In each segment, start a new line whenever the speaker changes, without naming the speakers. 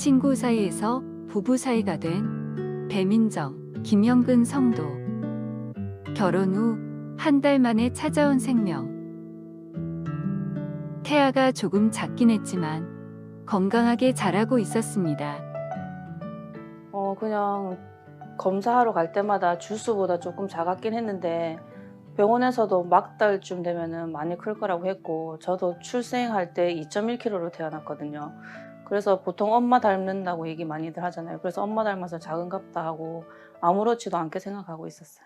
친구 사이에서 부부 사이가 된 배민정, 김영근 성도. 결혼 후 한 달 만에 찾아온 생명. 태아가 조금 작긴 했지만 건강하게 자라고 있었습니다.
그냥 검사하러 갈 때마다 주스보다 조금 작았긴 했는데 병원에서도 막달쯤 되면은 많이 클 거라고 했고, 저도 출생할 때 2.1kg로 태어났거든요. 그래서 보통 엄마 닮는다고 얘기 많이들 하잖아요. 그래서 엄마 닮아서 작은갑다 하고 아무렇지도 않게 생각하고 있었어요.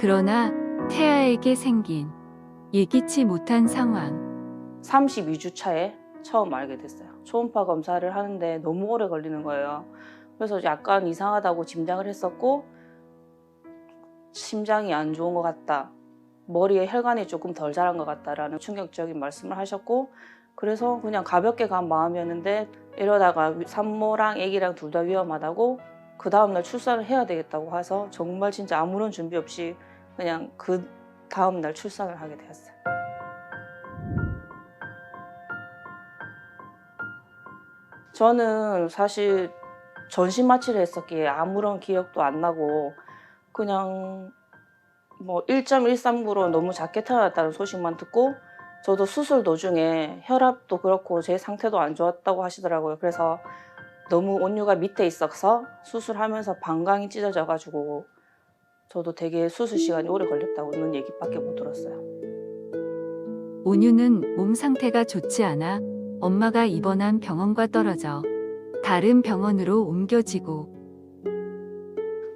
그러나 태아에게 생긴 예기치 못한 상황.
32주 차에 처음 알게 됐어요. 초음파 검사를 하는데 너무 오래 걸리는 거예요. 그래서 약간 이상하다고 짐작을 했었고, 심장이 안 좋은 것 같다, 머리에 혈관이 조금 덜 자란 것 같다라는 충격적인 말씀을 하셨고, 그래서 그냥 가볍게 간 마음이었는데 이러다가 산모랑 아기랑 둘 다 위험하다고 그 다음날 출산을 해야 되겠다고 해서 정말 진짜 아무런 준비 없이 그냥 그 다음날 출산을 하게 되었어요. 저는 사실 전신 마취를 했었기에 아무런 기억도 안 나고 그냥 1.13으로 너무 작게 태어났다는 소식만 듣고, 저도 수술 도중에 혈압도 그렇고 제 상태도 안 좋았다고 하시더라고요. 그래서 너무 온유가 밑에 있어서 수술하면서 방광이 찢어져가지고 저도 되게 수술 시간이 오래 걸렸다고는 얘기밖에 못 들었어요.
온유는 몸 상태가 좋지 않아 엄마가 입원한 병원과 떨어져 다른 병원으로 옮겨지고,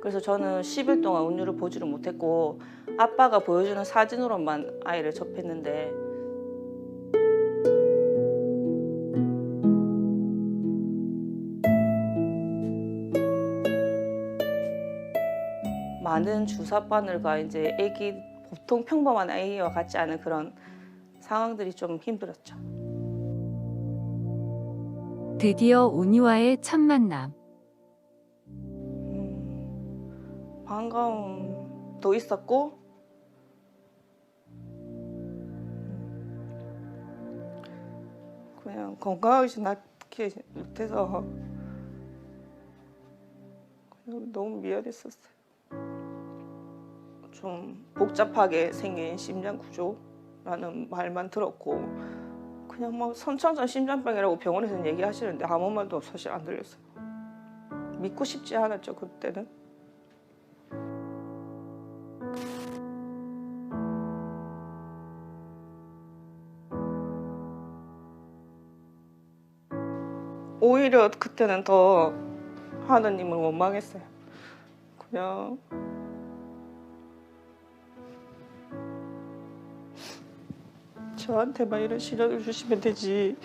그래서 저는 10일 동안 온유를 보지를 못했고 아빠가 보여주는 사진으로만 아이를 접했는데, 많은 주사 바늘과 이제 아기, 보통 평범한 아이와 같지 않은 그런 상황들이 좀 힘들었죠.
드디어 온유와의 첫 만남.
반가움도 있었고, 그냥 건강하지 않게 못해서 그냥 너무 미안했었어요. 좀 복잡하게 생긴 심장 구조라는 말만 들었고, 그냥 선천성 심장병이라고 병원에서는 얘기하시는데 아무 말도 사실 안 들렸어요. 믿고 싶지 않았죠, 그때는. 오히려 그때는 더 하느님을 원망했어요. 그냥 저한테만 이런 시련을 주시면 되지,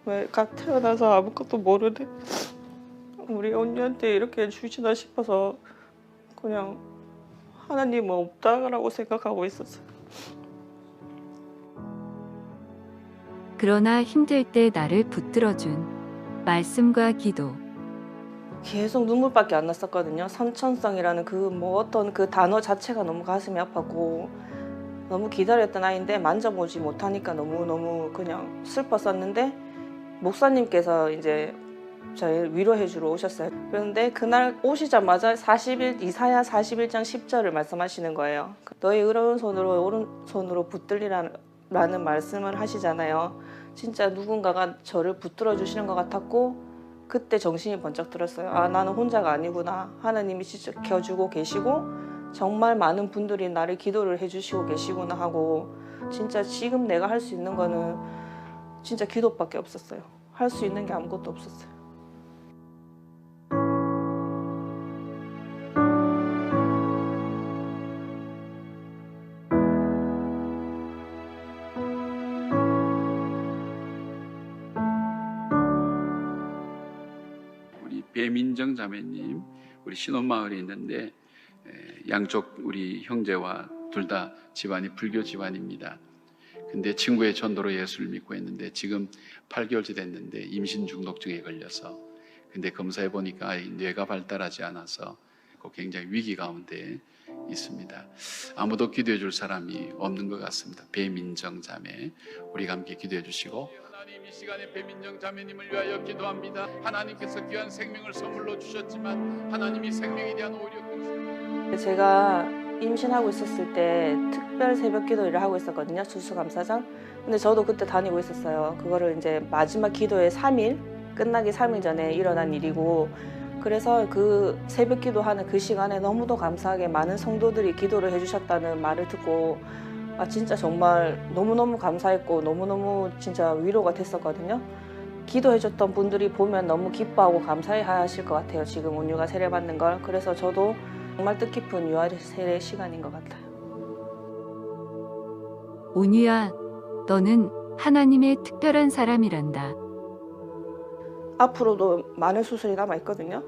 왜 갓 태어나서 아무것도 모르는 우리 언니한테 이렇게 주시나 싶어서 그냥 하나님은 없다라고 생각하고 있었어요.
그러나 힘들 때 나를 붙들어준 말씀과 기도.
계속 눈물밖에 안 났었거든요. 선천성이라는 어떤 그 단어 자체가 너무 가슴이 아팠고, 너무 기다렸던 아이인데 만져보지 못하니까 너무너무 그냥 슬펐었는데, 목사님께서 이제 저를 위로해 주러 오셨어요. 그런데 그날 오시자마자 40일, 이사야 41장 10절을 말씀하시는 거예요. 너희 의로운 손으로 오른손으로 붙들리라는 말씀을 하시잖아요. 진짜 누군가가 저를 붙들어 주시는 것 같았고, 그때 정신이 번쩍 들었어요. 아, 나는 혼자가 아니구나. 하나님이 지켜주고 계시고 정말 많은 분들이 나를 기도를 해주시고 계시구나 하고, 진짜 지금 내가 할 수 있는 거는 진짜 기도밖에 없었어요. 할 수 있는 게 아무것도 없었어요.
우리 배민정 자매님, 우리 신혼마을에 있는데 양쪽 우리 형제와 둘 다 집안이 불교 집안입니다. 근데 친구의 전도로 예수를 믿고 했는데 지금 8개월째 됐는데 임신 중독증에 걸려서, 근데 검사해 보니까 뇌가 발달하지 않아서 굉장히 위기 가운데 있습니다. 아무도 기도해 줄 사람이 없는 것 같습니다. 배민정 자매, 우리가 함께 기도해 주시고 하나님, 이 시간에 배민정 자매님을 위하여 기도합니다. 하나님께서 귀한 생명을 선물로 주셨지만 하나님이 생명에 대한 오히려
제가 임신하고 있었을 때 특별 새벽 기도회를 하고 있었거든요. 수수감사장. 근데 저도 그때 다니고 있었어요. 그거를 이제 마지막 기도회 3일 끝나기 3일 전에 일어난 일이고, 그래서 그 새벽 기도하는 그 시간에 너무도 감사하게 많은 성도들이 기도를 해주셨다는 말을 듣고 진짜 정말 너무너무 감사했고 너무너무 진짜 위로가 됐었거든요. 기도해줬던 분들이 보면 너무 기뻐하고 감사해 하실 것 같아요. 지금 온유가 세례받는 걸. 그래서 저도 정말 뜻깊은 유아 세례 시간인 것 같아요.
온유야, 너는 하나님의 특별한 사람이란다.
앞으로도 많은 수술이 남아 있거든요.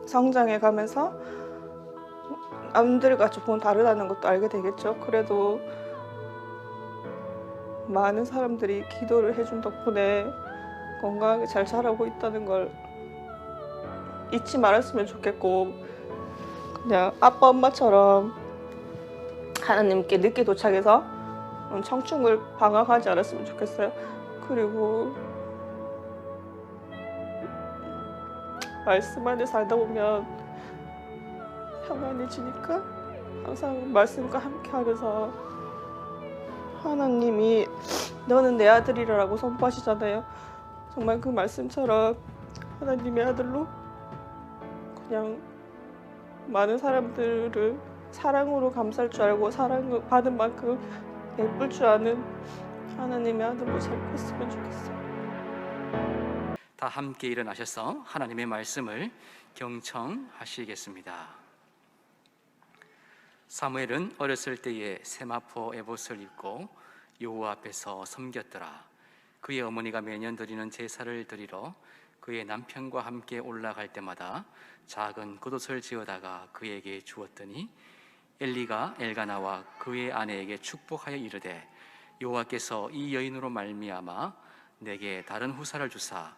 성장해 가면서 남들과 조금 다르다는 것도 알게 되겠죠. 그래도 많은 사람들이 기도를 해준 덕분에 건강하게 잘 자라고 있다는 걸 잊지 말았으면 좋겠고, 그냥 아빠 엄마처럼 하나님께 늦게 도착해서 청춘을 방황하지 않았으면 좋겠어요. 그리고 말씀 안에 살다 보면 평안해지니까 항상 말씀과 함께 하면서 하나님이 너는 내 아들이라고 선포하시잖아요. 정말 그 말씀처럼 하나님의 아들로 그냥 많은 사람들을 사랑으로 감쌀 줄 알고 사랑을 받은 만큼 예쁠 줄 아는 하나님의 아들로 살고 있으면 좋겠어요.
다 함께 일어나셔서 하나님의 말씀을 경청하시겠습니다. 사무엘은 어렸을 때에 세마포 에봇을 입고 여호와 앞에서 섬겼더라. 그의 어머니가 매년 드리는 제사를 드리러 그의 남편과 함께 올라갈 때마다 작은 겉옷을 지어다가 그에게 주었더니 엘리가 엘가나와 그의 아내에게 축복하여 이르되 여호와께서 이 여인으로 말미암아 내게 다른 후사를 주사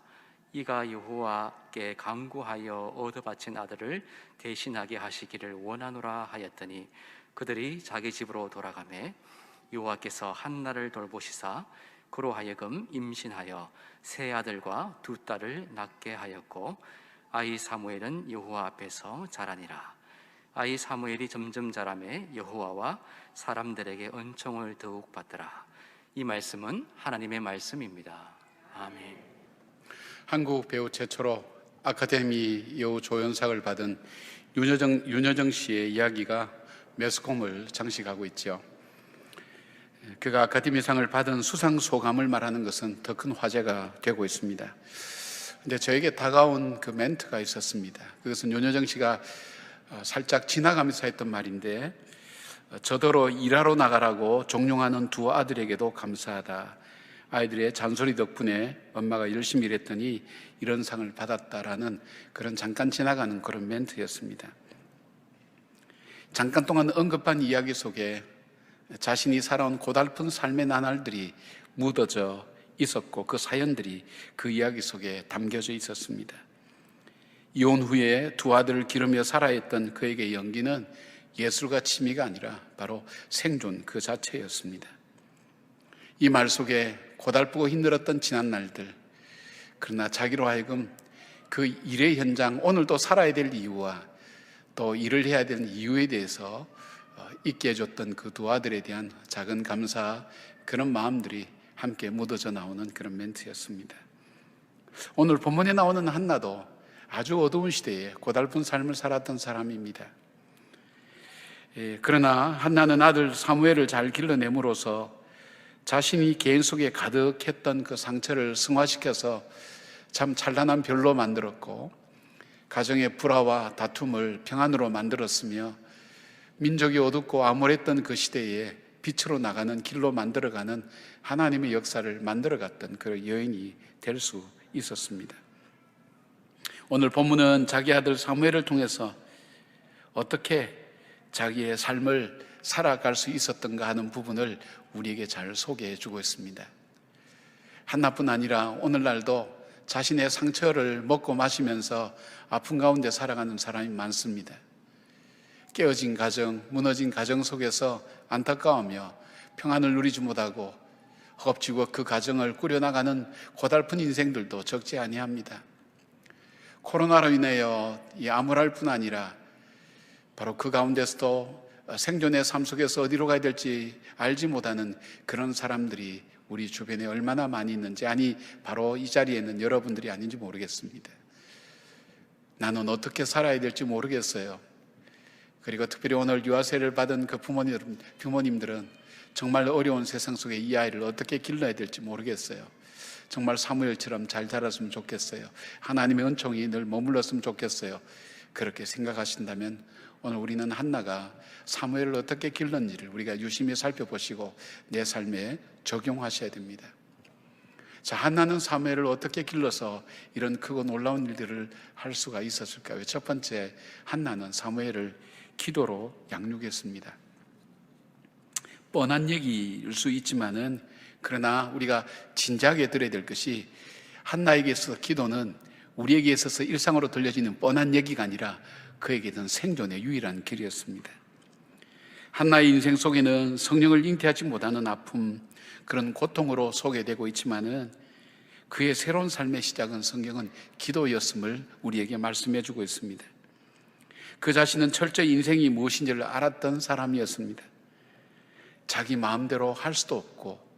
이가 여호와께 간구하여 얻어 바친 아들을 대신하게 하시기를 원하노라 하였더니 그들이 자기 집으로 돌아가매 여호와께서 한나를 돌보시사 그로 하여금 임신하여 세 아들과 두 딸을 낳게 하였고 아이 사무엘은 여호와 앞에서 자라니라. 아이 사무엘이 점점 자라매 여호와와 사람들에게 은총을 더욱 받더라. 이 말씀은 하나님의 말씀입니다. 아멘.
한국 배우 최초로 아카데미 여우 조연상을 받은 윤여정 씨의 이야기가 매스컴을 장식하고 있죠. 그가 아카데미상을 받은 수상 소감을 말하는 것은 더 큰 화제가 되고 있습니다. 근데 저에게 다가온 그 멘트가 있었습니다. 그것은 윤여정 씨가 살짝 지나가면서 했던 말인데, 저더러 일하러 나가라고 종용하는 두 아들에게도 감사하다. 아이들의 잔소리 덕분에 엄마가 열심히 일했더니 이런 상을 받았다라는 그런 잠깐 지나가는 그런 멘트였습니다. 잠깐 동안 언급한 이야기 속에 자신이 살아온 고달픈 삶의 나날들이 묻어져 있었고 그 사연들이 그 이야기 속에 담겨져 있었습니다. 이혼 후에 두 아들을 기르며 살아야 했던 그에게 연기는 예술과 취미가 아니라 바로 생존 그 자체였습니다. 이 말 속에 고달프고 힘들었던 지난 날들, 그러나 자기로 하여금 그 일의 현장, 오늘도 살아야 될 이유와 또 일을 해야 되는 이유에 대해서 있게 해줬던 그 두 아들에 대한 작은 감사, 그런 마음들이 함께 묻어져 나오는 그런 멘트였습니다. 오늘 본문에 나오는 한나도 아주 어두운 시대에 고달픈 삶을 살았던 사람입니다. 그러나 한나는 아들 사무엘을 잘 길러내므로써 자신이 개인 속에 가득했던 그 상처를 승화시켜서 참 찬란한 별로 만들었고, 가정의 불화와 다툼을 평안으로 만들었으며, 민족이 어둡고 암울했던 그 시대에 빛으로 나가는 길로 만들어가는 하나님의 역사를 만들어갔던 그 여인이 될 수 있었습니다. 오늘 본문은 자기 아들 사무엘을 통해서 어떻게 자기의 삶을 살아갈 수 있었던가 하는 부분을 우리에게 잘 소개해 주고 있습니다. 한나뿐 아니라 오늘날도 자신의 상처를 먹고 마시면서 아픈 가운데 살아가는 사람이 많습니다. 깨어진 가정, 무너진 가정 속에서 안타까우며 평안을 누리지 못하고 허겁지겁 그 가정을 꾸려나가는 고달픈 인생들도 적지 아니합니다. 코로나로 인하여 이 암울할 뿐 아니라 바로 그 가운데서도 생존의 삶 속에서 어디로 가야 될지 알지 못하는 그런 사람들이 우리 주변에 얼마나 많이 있는지, 아니 바로 이 자리에는 여러분들이 아닌지 모르겠습니다. 나는 어떻게 살아야 될지 모르겠어요. 그리고 특별히 오늘 유아세를 받은 그 부모님들은 정말 어려운 세상 속에 이 아이를 어떻게 길러야 될지 모르겠어요. 정말 사무엘처럼 잘 자랐으면 좋겠어요. 하나님의 은총이 늘 머물렀으면 좋겠어요. 그렇게 생각하신다면 오늘 우리는 한나가 사무엘을 어떻게 길렀는지를 우리가 유심히 살펴보시고 내 삶에 적용하셔야 됩니다. 자, 한나는 사무엘을 어떻게 길러서 이런 크고 놀라운 일들을 할 수가 있었을까요? 첫 번째, 한나는 사무엘을 기도로 양육했습니다. 뻔한 얘기일 수 있지만은 그러나 우리가 진지하게 들어야 될 것이, 한나에게 있어서 기도는 우리에게 있어서 일상으로 들려지는 뻔한 얘기가 아니라 그에게는 생존의 유일한 길이었습니다. 한나의 인생 속에는 성령을 잉태하지 못하는 아픔, 그런 고통으로 소개되고 있지만은 그의 새로운 삶의 시작은 성경은 기도였음을 우리에게 말씀해 주고 있습니다. 그 자신은 철저히 인생이 무엇인지를 알았던 사람이었습니다. 자기 마음대로 할 수도 없고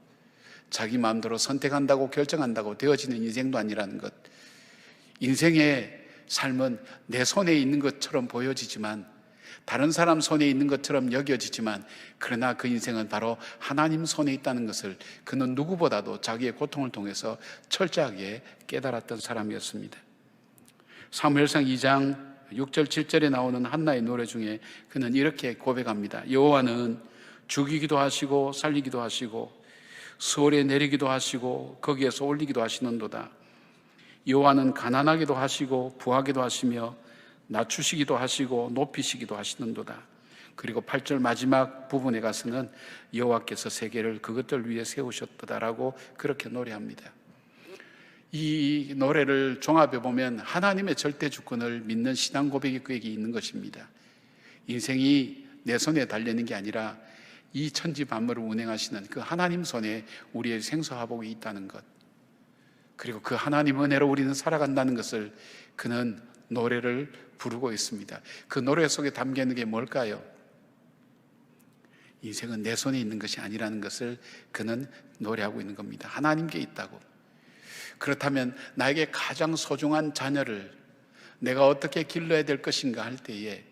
자기 마음대로 선택한다고 결정한다고 되어지는 인생도 아니라는 것. 인생의 삶은 내 손에 있는 것처럼 보여지지만, 다른 사람 손에 있는 것처럼 여겨지지만, 그러나 그 인생은 바로 하나님 손에 있다는 것을 그는 누구보다도 자기의 고통을 통해서 철저하게 깨달았던 사람이었습니다. 사무엘상 2장 6절 7절에 나오는 한나의 노래 중에 그는 이렇게 고백합니다. 여호와는 죽이기도 하시고 살리기도 하시고 수월에 내리기도 하시고 거기에서 올리기도 하시는도다. 여호와는 가난하기도 하시고 부하기도 하시며 낮추시기도 하시고 높이시기도 하시는도다. 그리고 8절 마지막 부분에 가서는 여호와께서 세계를 그것들 위해 세우셨도다라고 그렇게 노래합니다. 이 노래를 종합해 보면 하나님의 절대 주권을 믿는 신앙 고백이 그에게 있는 것입니다. 인생이 내 손에 달려있는 게 아니라 이 천지 만물을 운행하시는 그 하나님 손에 우리의 생사화복이 있다는 것, 그리고 그 하나님 은혜로 우리는 살아간다는 것을 그는 노래를 부르고 있습니다. 그 노래 속에 담겨 있는 게 뭘까요? 인생은 내 손에 있는 것이 아니라는 것을 그는 노래하고 있는 겁니다. 하나님께 있다고. 그렇다면 나에게 가장 소중한 자녀를 내가 어떻게 길러야 될 것인가 할 때에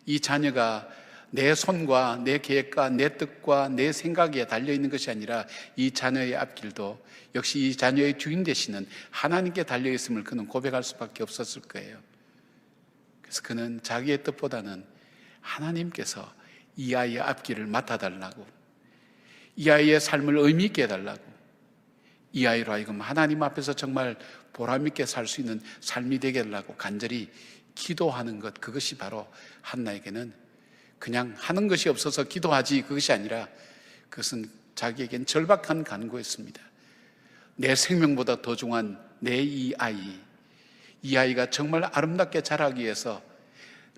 이 자녀가 내 손과 내 계획과 내 뜻과 내 생각에 달려있는 것이 아니라 이 자녀의 앞길도 역시 이 자녀의 주인 되시는 하나님께 달려있음을 그는 고백할 수밖에 없었을 거예요. 그래서 그는 자기의 뜻보다는 하나님께서 이 아이의 앞길을 맡아달라고, 이 아이의 삶을 의미 있게 해달라고, 이 아이로 하여금 하나님 앞에서 정말 보람있게 살 수 있는 삶이 되게 하려고 간절히 기도하는 것, 그것이 바로 한나에게는 그냥 하는 것이 없어서 기도하지 그것이 아니라 그것은 자기에겐 절박한 간구였습니다. 내 생명보다 더 중요한 내 이 아이가 정말 아름답게 자라기 위해서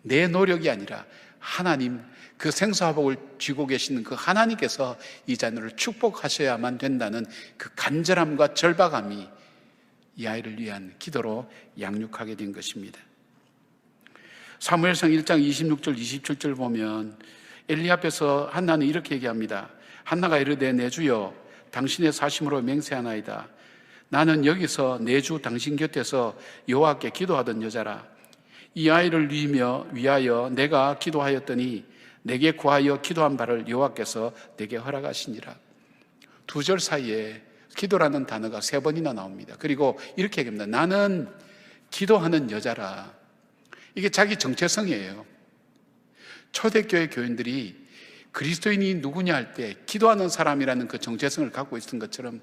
내 노력이 아니라 하나님, 그 생사화복을 쥐고 계시는 그 하나님께서 이 자녀를 축복하셔야만 된다는 그 간절함과 절박함이 이 아이를 위한 기도로 양육하게 된 것입니다. 사무엘상 1장 26절 27절 보면 엘리 앞에서 한나는 이렇게 얘기합니다. 한나가 이르되 내 주여 당신의 사심으로 맹세하나이다. 나는 여기서 내 주 당신 곁에서 여호와께 기도하던 여자라. 이 아이를 위하여 내가 기도하였더니 내게 구하여 기도한 바를 여호와께서 내게 허락하시니라. 두 절 사이에 기도라는 단어가 3번이나 나옵니다. 그리고 이렇게 얘기합니다. 나는 기도하는 여자라. 이게 자기 정체성이에요. 초대교회 교인들이 그리스도인이 누구냐 할 때 기도하는 사람이라는 그 정체성을 갖고 있었던 것처럼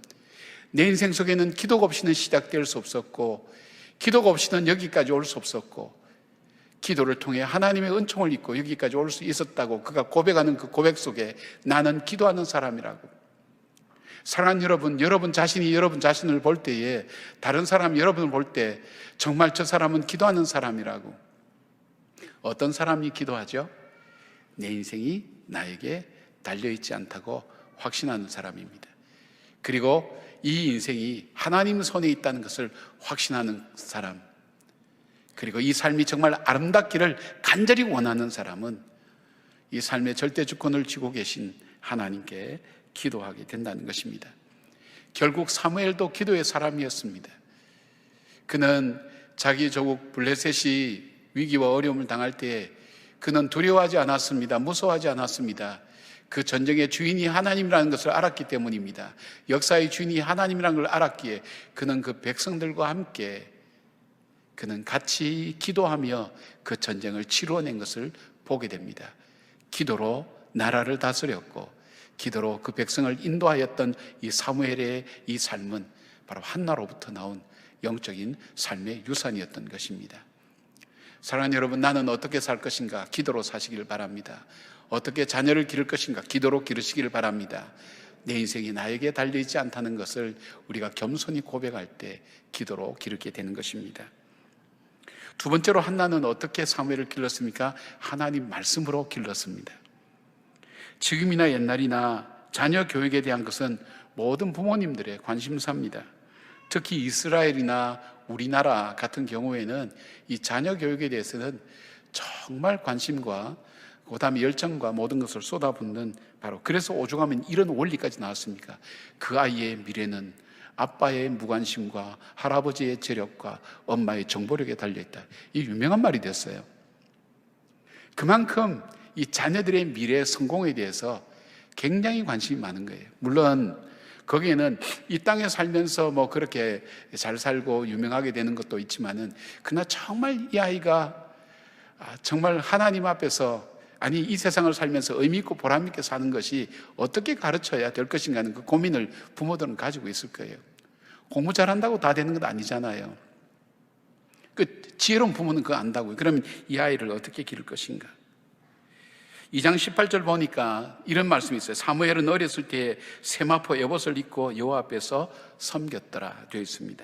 내 인생 속에는 기도가 없이는 시작될 수 없었고, 기도가 없이는 여기까지 올 수 없었고, 기도를 통해 하나님의 은총을 입고 여기까지 올 수 있었다고 그가 고백하는 그 고백 속에 나는 기도하는 사람이라고. 사랑하는 여러분 자신이 여러분 자신을 볼 때에 다른 사람 여러분을 볼 때 정말 저 사람은 기도하는 사람이라고. 어떤 사람이 기도하죠? 내 인생이 나에게 달려있지 않다고 확신하는 사람입니다. 그리고 이 인생이 하나님 손에 있다는 것을 확신하는 사람, 그리고 이 삶이 정말 아름답기를 간절히 원하는 사람은 이 삶의 절대 주권을 쥐고 계신 하나님께 기도하게 된다는 것입니다. 결국 사무엘도 기도의 사람이었습니다. 그는 자기 조국 블레셋이 위기와 어려움을 당할 때 그는 두려워하지 않았습니다. 무서워하지 않았습니다. 그 전쟁의 주인이 하나님이라는 것을 알았기 때문입니다. 역사의 주인이 하나님이라는 걸 알았기에 그는 그 백성들과 함께 그는 같이 기도하며 그 전쟁을 치루어낸 것을 보게 됩니다. 기도로 나라를 다스렸고 기도로 그 백성을 인도하였던 이 사무엘의 이 삶은 바로 한나로부터 나온 영적인 삶의 유산이었던 것입니다. 사랑하는 여러분, 나는 어떻게 살 것인가? 기도로 사시길 바랍니다. 어떻게 자녀를 기를 것인가? 기도로 기르시길 바랍니다. 내 인생이 나에게 달려있지 않다는 것을 우리가 겸손히 고백할 때 기도로 기르게 되는 것입니다. 두 번째로 한나는 어떻게 사무엘을 길렀습니까? 하나님 말씀으로 길렀습니다. 지금이나 옛날이나 자녀 교육에 대한 것은 모든 부모님들의 관심사입니다. 특히 이스라엘이나 우리나라 같은 경우에는 이 자녀 교육에 대해서는 정말 관심과 그다음에 열정과 모든 것을 쏟아붓는, 바로 그래서 오죽하면 이런 원리까지 나왔습니까? 그 아이의 미래는 아빠의 무관심과 할아버지의 재력과 엄마의 정보력에 달려있다. 이 유명한 말이 됐어요. 그만큼 이 자녀들의 미래 성공에 대해서 굉장히 관심이 많은 거예요. 물론 거기에는 이 땅에 살면서 뭐 그렇게 잘 살고 유명하게 되는 것도 있지만은, 그러나 정말 이 아이가 정말 하나님 앞에서, 아니 이 세상을 살면서 의미 있고 보람 있게 사는 것이 어떻게 가르쳐야 될 것인가 하는 그 고민을 부모들은 가지고 있을 거예요. 공부 잘한다고 다 되는 건 아니잖아요. 그 지혜로운 부모는 그거 안다고요. 그러면 이 아이를 어떻게 기를 것인가? 2장 18절 보니까 이런 말씀이 있어요. 사무엘은 어렸을 때에 세마포 에봇을 입고 여호와 앞에서 섬겼더라 되어 있습니다.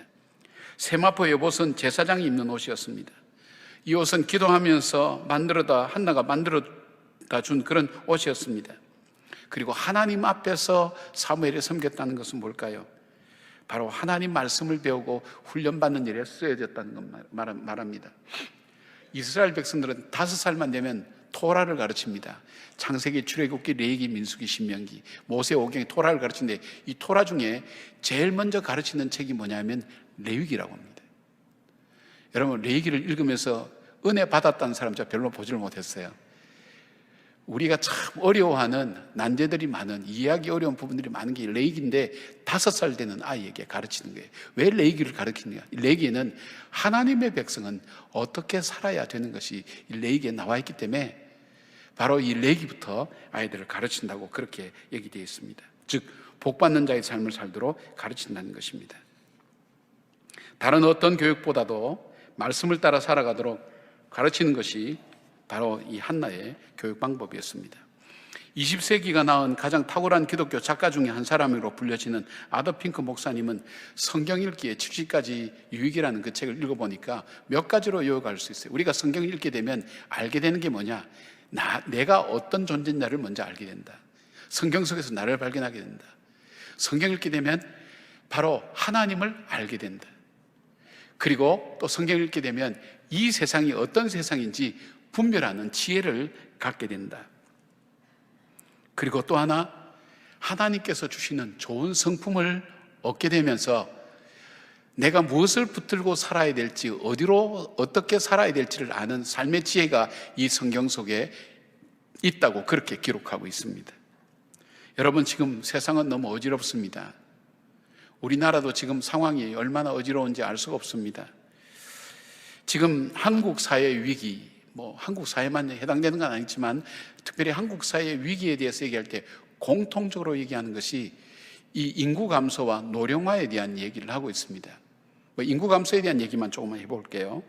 세마포 에봇은 제사장이 입는 옷이었습니다. 이 옷은 기도하면서 한나가 만들어다 준 그런 옷이었습니다. 그리고 하나님 앞에서 사무엘이 섬겼다는 것은 뭘까요? 바로 하나님 말씀을 배우고 훈련받는 일에 쓰여졌다는 것 말합니다. 이스라엘 백성들은 5살만 되면 토라를 가르칩니다. 창세기, 출애굽기, 레위기, 민수기, 신명기, 모세오경에 토라를 가르치는데 이 토라 중에 제일 먼저 가르치는 책이 뭐냐면 레위기라고 합니다. 여러분, 레위기를 읽으면서 은혜 받았다는 사람 제가 별로 보지를 못했어요. 우리가 참 어려워하는 난제들이 많은, 이해하기 어려운 부분들이 많은 게 레위기인데 5살 되는 아이에게 가르치는 거예요. 왜 레위기를 가르치느냐? 레위기에는 하나님의 백성은 어떻게 살아야 되는 것이 레위기에 나와 있기 때문에 바로 이 레위기부터 아이들을 가르친다고 그렇게 얘기되어 있습니다. 즉 복받는 자의 삶을 살도록 가르친다는 것입니다. 다른 어떤 교육보다도 말씀을 따라 살아가도록 가르치는 것이 바로 이 한나의 교육 방법이었습니다. 20세기가 낳은 가장 탁월한 기독교 작가 중에 한 사람으로 불려지는 아더 핑크 목사님은 성경 읽기에 70가지 유익이라는 그 책을 읽어보니까 몇 가지로 요약할 수 있어요. 우리가 성경을 읽게 되면 알게 되는 게 뭐냐? 내가 어떤 존재인가를 먼저 알게 된다. 성경 속에서 나를 발견하게 된다. 성경 읽게 되면 바로 하나님을 알게 된다. 그리고 또 성경 읽게 되면 이 세상이 어떤 세상인지 분별하는 지혜를 갖게 된다. 그리고 또 하나, 하나님께서 주시는 좋은 성품을 얻게 되면서 내가 무엇을 붙들고 살아야 될지, 어디로 어떻게 살아야 될지를 아는 삶의 지혜가 이 성경 속에 있다고 그렇게 기록하고 있습니다. 여러분, 지금 세상은 너무 어지럽습니다. 우리나라도 지금 상황이 얼마나 어지러운지 알 수가 없습니다. 지금 한국 사회의 위기, 한국 사회만 해당되는 건 아니지만 특별히 한국 사회의 위기에 대해서 얘기할 때 공통적으로 얘기하는 것이 이 인구 감소와 노령화에 대한 얘기를 하고 있습니다. 인구 감소에 대한 얘기만 조금만 해볼게요.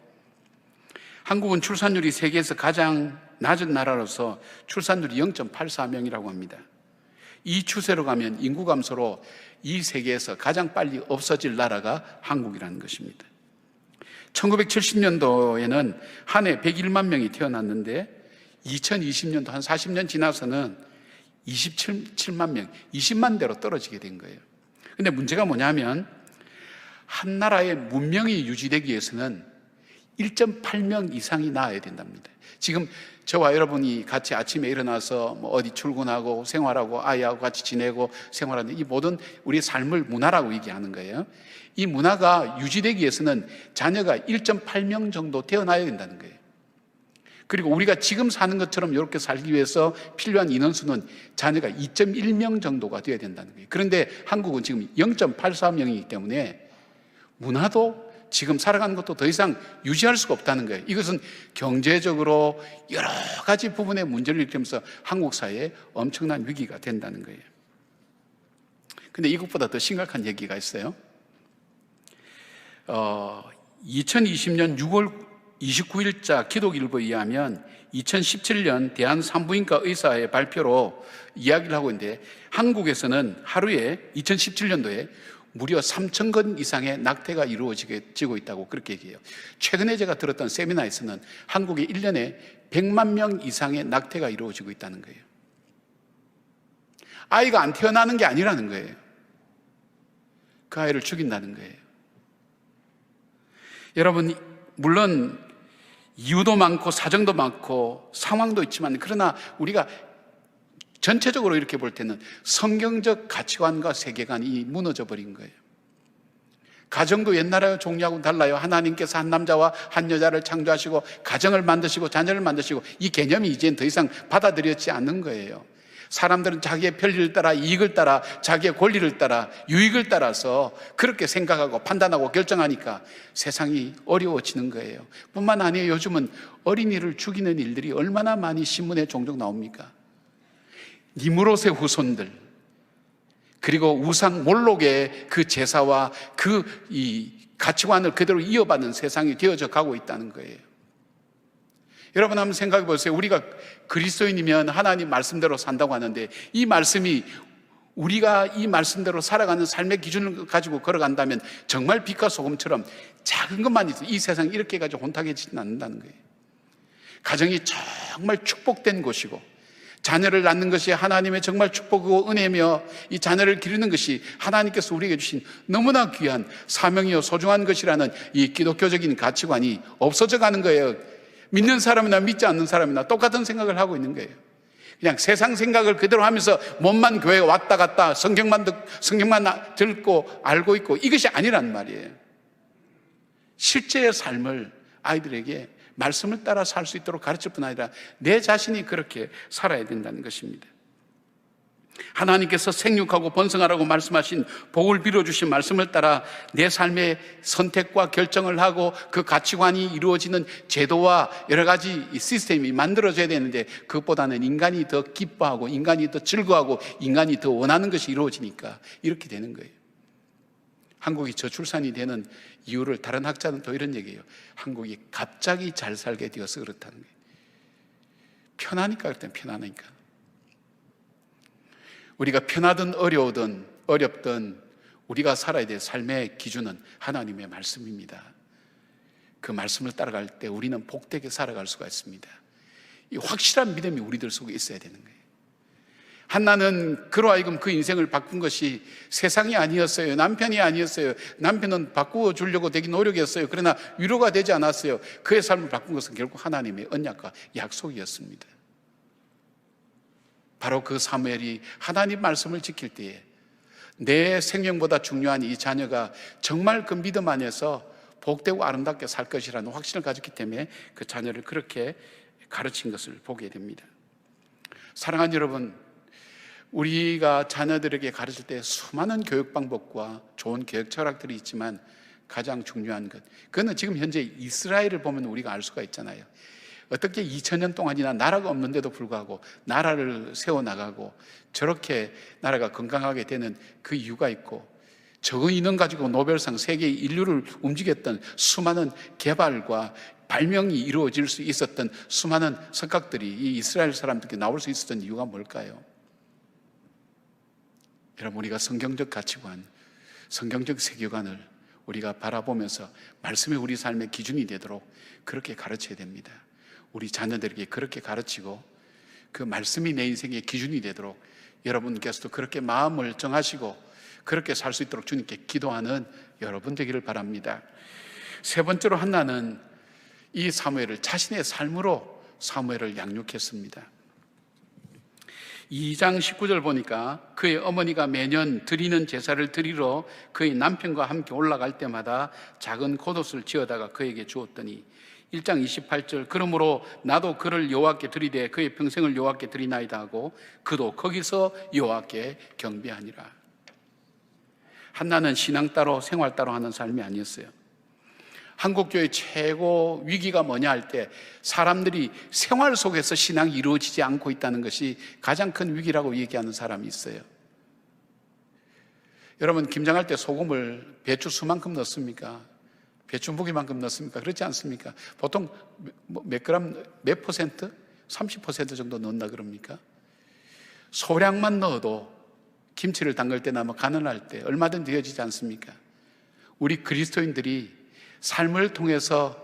한국은 출산율이 세계에서 가장 낮은 나라로서 출산율이 0.84명이라고 합니다. 이 추세로 가면 인구 감소로 이 세계에서 가장 빨리 없어질 나라가 한국이라는 것입니다. 1970년도에는 한 해 101만 명이 태어났는데 2020년도 한 40년 지나서는 27만 명, 20만 대로 떨어지게 된 거예요. 근데 문제가 뭐냐면 한 나라의 문명이 유지되기 위해서는 1.8명 이상이 낳아야 된답니다. 지금 저와 여러분이 같이 아침에 일어나서 뭐 어디 출근하고 생활하고 아이하고 같이 지내고 생활하는 이 모든 우리의 삶을 문화라고 얘기하는 거예요. 이 문화가 유지되기 위해서는 자녀가 1.8명 정도 태어나야 된다는 거예요. 그리고 우리가 지금 사는 것처럼 이렇게 살기 위해서 필요한 인원수는 자녀가 2.1명 정도가 되어야 된다는 거예요. 그런데 한국은 지금 0.84명이기 때문에 문화도 지금 살아가는 것도 더 이상 유지할 수가 없다는 거예요. 이것은 경제적으로 여러 가지 부분의 문제를 일으키면서 한국 사회에 엄청난 위기가 된다는 거예요. 근데 이것보다 더 심각한 얘기가 있어요. 2020년 6월 29일자 기독일보에 의하면 2017년 대한산부인과 의사의 발표로 이야기를 하고 있는데 한국에서는 하루에 2017년도에 무려 3,000건 이상의 낙태가 이루어지고 있다고 그렇게 얘기해요. 최근에 제가 들었던 세미나에서는 한국에 1년에 100만 명 이상의 낙태가 이루어지고 있다는 거예요. 아이가 안 태어나는 게 아니라는 거예요. 그 아이를 죽인다는 거예요. 여러분, 물론 이유도 많고 사정도 많고 상황도 있지만, 그러나 우리가 전체적으로 이렇게 볼 때는 성경적 가치관과 세계관이 무너져 버린 거예요. 가정도 옛날의 종류하고는 달라요. 하나님께서 한 남자와 한 여자를 창조하시고 가정을 만드시고 자녀를 만드시고 이 개념이 이제는 더 이상 받아들여지지 않는 거예요. 사람들은 자기의 편리를 따라, 이익을 따라, 자기의 권리를 따라, 유익을 따라서 그렇게 생각하고 판단하고 결정하니까 세상이 어려워지는 거예요. 뿐만 아니에요. 요즘은 어린이를 죽이는 일들이 얼마나 많이 신문에 종종 나옵니까? 니무롯의 후손들, 그리고 우상 몰록의 그 제사와 이 가치관을 그대로 이어받는 세상이 되어져 가고 있다는 거예요. 여러분 한번 생각해 보세요. 우리가 그리스도인이면 하나님 말씀대로 산다고 하는데, 이 말씀이 우리가 이 말씀대로 살아가는 삶의 기준을 가지고 걸어간다면 정말 빛과 소금처럼 작은 것만 있어도 이 세상이 이렇게 가지고 혼탁해지지는 않는다는 거예요. 가정이 정말 축복된 곳이고, 자녀를 낳는 것이 하나님의 정말 축복이고 은혜며, 이 자녀를 기르는 것이 하나님께서 우리에게 주신 너무나 귀한 사명이요 소중한 것이라는 이 기독교적인 가치관이 없어져 가는 거예요. 믿는 사람이나 믿지 않는 사람이나 똑같은 생각을 하고 있는 거예요. 그냥 세상 생각을 그대로 하면서 몸만 교회에 왔다 갔다 성경만 듣고 알고 있고, 이것이 아니란 말이에요. 실제의 삶을 아이들에게 말씀을 따라 살 수 있도록 가르칠 뿐 아니라 내 자신이 그렇게 살아야 된다는 것입니다. 하나님께서 생육하고 번성하라고 말씀하신, 복을 빌어주신 말씀을 따라 내 삶의 선택과 결정을 하고 그 가치관이 이루어지는 제도와 여러 가지 시스템이 만들어져야 되는데, 그것보다는 인간이 더 기뻐하고 인간이 더 즐거워하고 인간이 더 원하는 것이 이루어지니까 이렇게 되는 거예요. 한국이 저출산이 되는 이유를 다른 학자는 또 이런 얘기해요. 한국이 갑자기 잘 살게 되어서 그렇다는 거예요. 편하니까, 그럴 땐 편하니까. 우리가 편하든 어렵든 우리가 살아야 될 삶의 기준은 하나님의 말씀입니다. 그 말씀을 따라갈 때 우리는 복되게 살아갈 수가 있습니다. 이 확실한 믿음이 우리들 속에 있어야 되는 거예요. 한나는 그로 하여금 그 인생을 바꾼 것이 세상이 아니었어요. 남편이 아니었어요. 남편은 바꾸어 주려고 되게 노력했어요. 그러나 위로가 되지 않았어요. 그의 삶을 바꾼 것은 결국 하나님의 언약과 약속이었습니다. 바로 그 사무엘이 하나님 말씀을 지킬 때에 내 생명보다 중요한 이 자녀가 정말 그 믿음 안에서 복되고 아름답게 살 것이라는 확신을 가졌기 때문에 그 자녀를 그렇게 가르친 것을 보게 됩니다. 사랑하는 여러분, 우리가 자녀들에게 가르칠 때 수많은 교육 방법과 좋은 교육 철학들이 있지만 가장 중요한 것, 그거는 지금 현재 이스라엘을 보면 우리가 알 수가 있잖아요. 어떻게 2000년 동안이나 나라가 없는데도 불구하고 나라를 세워나가고 저렇게 나라가 건강하게 되는 그 이유가 있고, 적은 인원 가지고 노벨상 세계 인류를 움직였던 수많은 개발과 발명이 이루어질 수 있었던 수많은 석학들이 이 이스라엘 사람들께 나올 수 있었던 이유가 뭘까요? 여러분, 우리가 성경적 가치관, 성경적 세계관을 우리가 바라보면서 말씀이 우리 삶의 기준이 되도록 그렇게 가르쳐야 됩니다. 우리 자녀들에게 그렇게 가르치고 그 말씀이 내 인생의 기준이 되도록 여러분께서도 그렇게 마음을 정하시고 그렇게 살 수 있도록 주님께 기도하는 여러분 되기를 바랍니다. 세 번째로 한나는 이 사무엘을 자신의 삶으로 사무엘을 양육했습니다. 2장 19절 보니까 그의 어머니가 매년 드리는 제사를 드리러 그의 남편과 함께 올라갈 때마다 작은 겉옷을 지어다가 그에게 주었더니 1장 28절 그러므로 나도 그를 여호와께 드리되 그의 평생을 여호와께 드리나이다 하고 그도 거기서 여호와께 경배하니라. 한나는 신앙 따로 생활 따로 하는 삶이 아니었어요. 한국교회 최고 위기가 뭐냐 할 때 사람들이 생활 속에서 신앙이 이루어지지 않고 있다는 것이 가장 큰 위기라고 얘기하는 사람이 있어요. 여러분, 김장할 때 소금을 배추 수만큼 넣습니까? 배추 무게만큼 넣습니까? 그렇지 않습니까? 보통 몇 그램, 몇 퍼센트? 30% 정도 넣는다 그럽니까? 소량만 넣어도 김치를 담글 때나 간을 할 때 얼마든지 되어지지 않습니까? 우리 그리스도인들이 삶을 통해서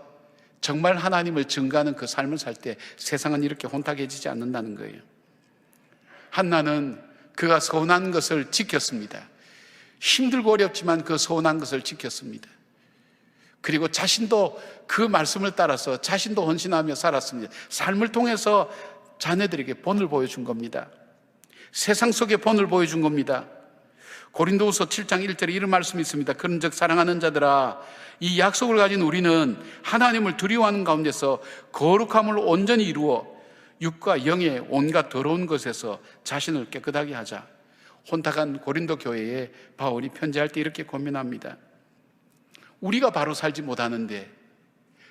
정말 하나님을 증거하는 그 삶을 살 때 세상은 이렇게 혼탁해지지 않는다는 거예요. 한나는 그가 서운한 것을 지켰습니다. 힘들고 어렵지만 그 서운한 것을 지켰습니다. 그리고 자신도 그 말씀을 따라서 자신도 헌신하며 살았습니다. 삶을 통해서 자녀들에게 본을 보여준 겁니다. 세상 속에 본을 보여준 겁니다. 고린도후서 7장 1절에 이런 말씀이 있습니다. 그런즉 사랑하는 자들아, 이 약속을 가진 우리는 하나님을 두려워하는 가운데서 거룩함을 온전히 이루어 육과 영의 온갖 더러운 것에서 자신을 깨끗하게 하자. 혼탁한 고린도 교회에 바울이 편지할 때 이렇게 고민합니다. 우리가 바로 살지 못하는데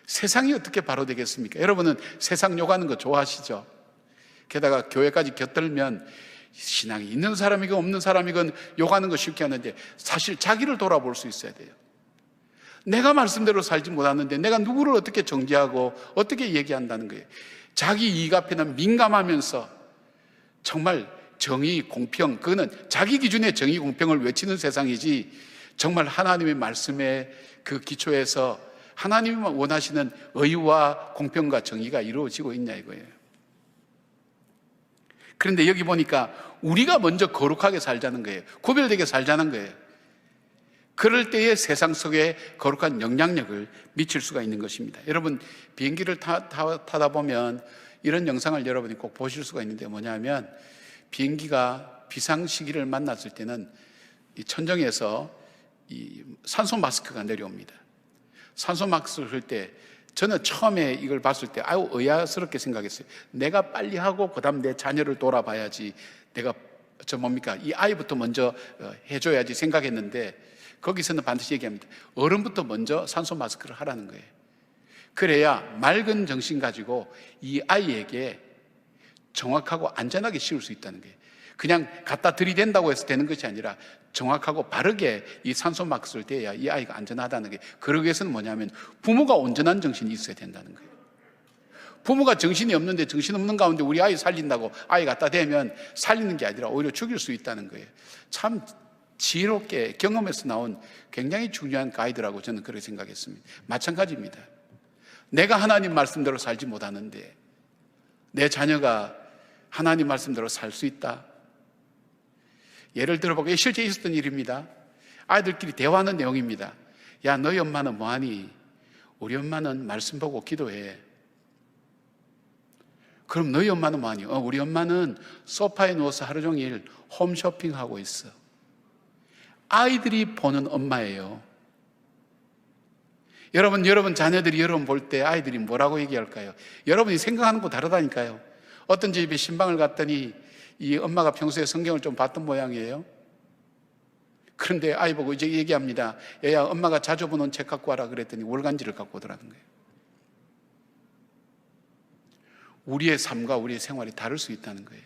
세상이 어떻게 바로 되겠습니까? 여러분은 세상 욕하는 거 좋아하시죠? 게다가 교회까지 곁들면 신앙이 있는 사람이건 없는 사람이건 욕하는 거 쉽게 하는데 사실 자기를 돌아볼 수 있어야 돼요. 내가 말씀대로 살지 못하는데 내가 누구를 어떻게 정죄하고 어떻게 얘기한다는 거예요. 자기 이익 앞에는 민감하면서 정말 정의, 공평, 그거는 자기 기준의 정의, 공평을 외치는 세상이지 정말 하나님의 말씀의 그 기초에서 하나님이 원하시는 의와 공평과 정의가 이루어지고 있냐 이거예요. 그런데 여기 보니까 우리가 먼저 거룩하게 살자는 거예요. 구별되게 살자는 거예요. 그럴 때에 세상 속에 거룩한 영향력을 미칠 수가 있는 것입니다. 여러분, 비행기를 타다 보면 이런 영상을 여러분이 꼭 보실 수가 있는데 뭐냐면 비행기가 비상시기를 만났을 때는 이 천정에서 이 산소 마스크가 내려옵니다. 산소 마스크를 할 때 저는 처음에 이걸 봤을 때 아유 의아스럽게 생각했어요. 내가 빨리 하고 그다음 내 자녀를 돌아봐야지, 내가 이 아이부터 먼저 해줘야지 생각했는데 거기서는 반드시 얘기합니다. 어른부터 먼저 산소 마스크를 하라는 거예요. 그래야 맑은 정신 가지고 이 아이에게 정확하고 안전하게 씌울 수 있다는 거예요. 그냥 갖다 들이댄다고 해서 되는 것이 아니라 정확하고 바르게 이 산소 마스크를 대야 이 아이가 안전하다는 게, 그러기 위해서는 뭐냐면 부모가 온전한 정신이 있어야 된다는 거예요. 부모가 정신이 없는데 정신없는 가운데 우리 아이 살린다고 아이 갖다 대면 살리는 게 아니라 오히려 죽일 수 있다는 거예요. 참 지혜롭게 경험에서 나온 굉장히 중요한 가이드라고 저는 그렇게 생각했습니다. 마찬가지입니다. 내가 하나님 말씀대로 살지 못하는데 내 자녀가 하나님 말씀대로 살 수 있다. 예를 들어보고 실제 있었던 일입니다. 아이들끼리 대화하는 내용입니다. 야, 너희 엄마는 뭐하니? 우리 엄마는 말씀 보고 기도해. 그럼 너희 엄마는 뭐하니? 우리 엄마는 소파에 누워서 하루 종일 홈쇼핑하고 있어. 아이들이 보는 엄마예요. 여러분 자녀들이 여러분 볼 때 아이들이 뭐라고 얘기할까요? 여러분이 생각하는 거 다르다니까요. 어떤 집에 신방을 갔더니 이 엄마가 평소에 성경을 좀 봤던 모양이에요. 그런데 아이 보고 이제 얘기합니다. 얘야, 엄마가 자주 보는 책 갖고 와라 그랬더니 월간지를 갖고 오더라는 거예요. 우리의 삶과 우리의 생활이 다를 수 있다는 거예요.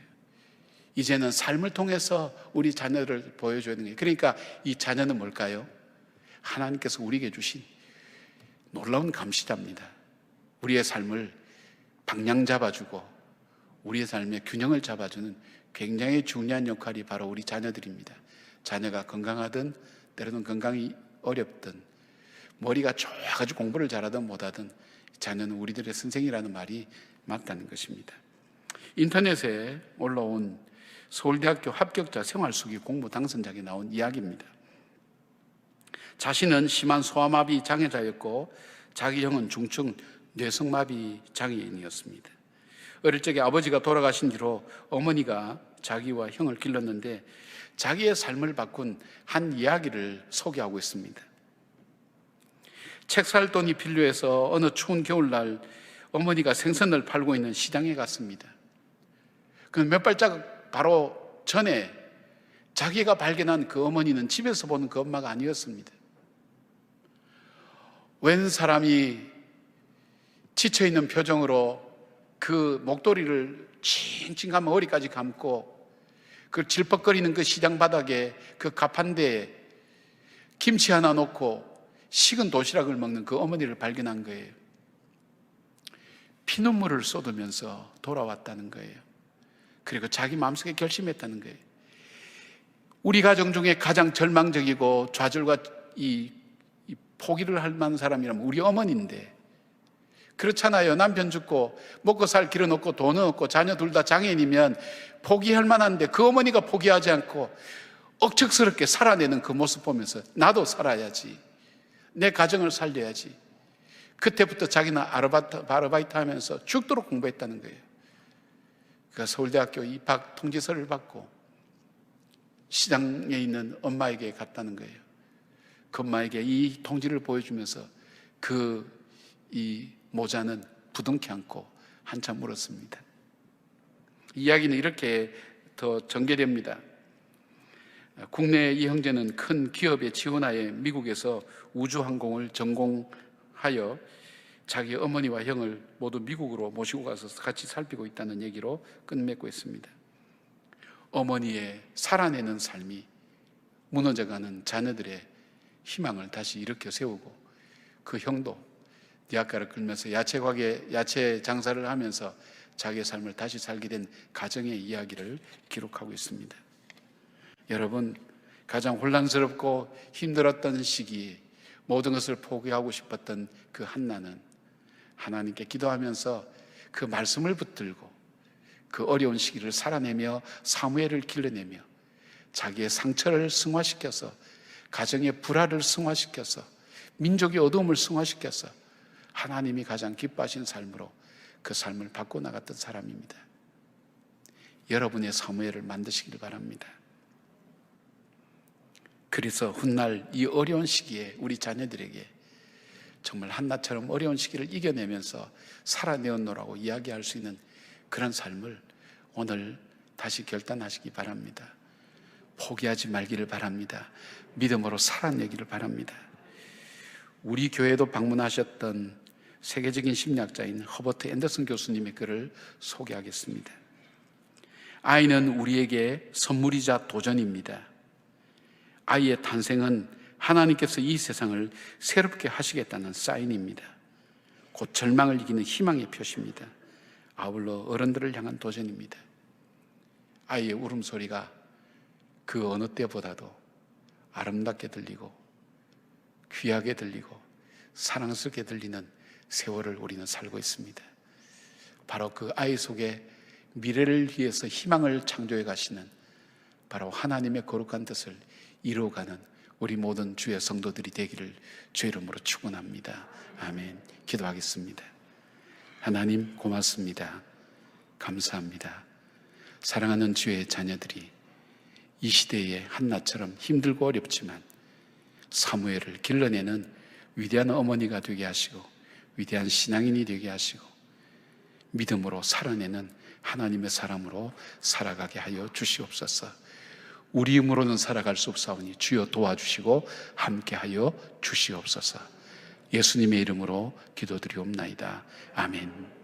이제는 삶을 통해서 우리 자녀를 보여줘야 되는 거예요. 그러니까 이 자녀는 뭘까요? 하나님께서 우리에게 주신 놀라운 감시자입니다. 우리의 삶을 방향 잡아주고 우리의 삶의 균형을 잡아주는 굉장히 중요한 역할이 바로 우리 자녀들입니다. 자녀가 건강하든 때로는 건강이 어렵든 머리가 좋아가지고 공부를 잘하든 못하든 자녀는 우리들의 선생이라는 말이 맞다는 것입니다. 인터넷에 올라온 서울대학교 합격자 생활수기 공모 당선자에게 나온 이야기입니다. 자신은 심한 소아마비 장애자였고 자기 형은 중증 뇌성마비 장애인이었습니다. 어릴 적에 아버지가 돌아가신 뒤로 어머니가 자기와 형을 길렀는데 자기의 삶을 바꾼 한 이야기를 소개하고 있습니다. 책 살 돈이 필요해서 어느 추운 겨울날 어머니가 생선을 팔고 있는 시장에 갔습니다. 그 몇 발자국 바로 전에 자기가 발견한 그 어머니는 집에서 보는 그 엄마가 아니었습니다. 웬 사람이 지쳐있는 표정으로 그 목도리를 칭칭 감아 머리까지 감고 그 질퍽거리는 그 시장 바닥에 그 가판대에 김치 하나 놓고 식은 도시락을 먹는 그 어머니를 발견한 거예요. 피눈물을 쏟으면서 돌아왔다는 거예요. 그리고 자기 마음속에 결심했다는 거예요. 우리 가정 중에 가장 절망적이고 좌절과 이 포기를 할 만한 사람이라면 우리 어머니인데, 그렇잖아요. 남편 죽고 먹고 살 길은 없고 돈은 없고 자녀 둘 다 장애인이면 포기할 만한데 그 어머니가 포기하지 않고 억척스럽게 살아내는 그 모습 보면서 나도 살아야지, 내 가정을 살려야지. 그때부터 자기는 아르바이트 하면서 죽도록 공부했다는 거예요. 그 서울대학교 입학 통지서를 받고 시장에 있는 엄마에게 갔다는 거예요. 그 엄마에게 이 통지를 보여주면서 이 모자는 부둥켜 안고 한참 울었습니다. 이야기는 이렇게 더 전개됩니다. 국내 이 형제는 큰 기업의 지원하에 미국에서 우주항공을 전공하여 자기 어머니와 형을 모두 미국으로 모시고 가서 같이 살피고 있다는 얘기로 끝맺고 있습니다. 어머니의 살아내는 삶이 무너져가는 자녀들의 희망을 다시 일으켜 세우고, 그 형도 대학가를 끌면서 야채 장사를 하면서 자기의 삶을 다시 살게 된 가정의 이야기를 기록하고 있습니다. 여러분, 가장 혼란스럽고 힘들었던 시기에 모든 것을 포기하고 싶었던 그 한나는 하나님께 기도하면서 그 말씀을 붙들고 그 어려운 시기를 살아내며 사무엘을 길러내며 자기의 상처를 승화시켜서, 가정의 불화를 승화시켜서, 민족의 어두움을 승화시켜서 하나님이 가장 기뻐하신 삶으로 그 삶을 바꿔나갔던 사람입니다. 여러분의 사무엘을 만드시길 바랍니다. 그래서 훗날 이 어려운 시기에 우리 자녀들에게 정말 한나처럼 어려운 시기를 이겨내면서 살아내었노라고 이야기할 수 있는 그런 삶을 오늘 다시 결단하시기 바랍니다. 포기하지 말기를 바랍니다. 믿음으로 살아내기를 바랍니다. 우리 교회도 방문하셨던 세계적인 심리학자인 허버트 앤더슨 교수님의 글을 소개하겠습니다. 아이는 우리에게 선물이자 도전입니다. 아이의 탄생은 하나님께서 이 세상을 새롭게 하시겠다는 사인입니다. 곧 절망을 이기는 희망의 표시입니다. 아울러 어른들을 향한 도전입니다. 아이의 울음소리가 그 어느 때보다도 아름답게 들리고 귀하게 들리고 사랑스럽게 들리는 세월을 우리는 살고 있습니다. 바로 그 아이 속에 미래를 위해서 희망을 창조해 가시는 바로 하나님의 거룩한 뜻을 이루어가는 우리 모든 주의 성도들이 되기를 주의 이름으로 축원합니다. 아멘. 기도하겠습니다. 하나님 고맙습니다. 감사합니다. 사랑하는 주의 자녀들이 이 시대에 한나처럼 힘들고 어렵지만 사무엘을 길러내는 위대한 어머니가 되게 하시고 위대한 신앙인이 되게 하시고 믿음으로 살아내는 하나님의 사람으로 살아가게 하여 주시옵소서. 우리 힘으로는 살아갈 수 없사오니 주여 도와주시고 함께하여 주시옵소서. 예수님의 이름으로 기도드리옵나이다. 아멘.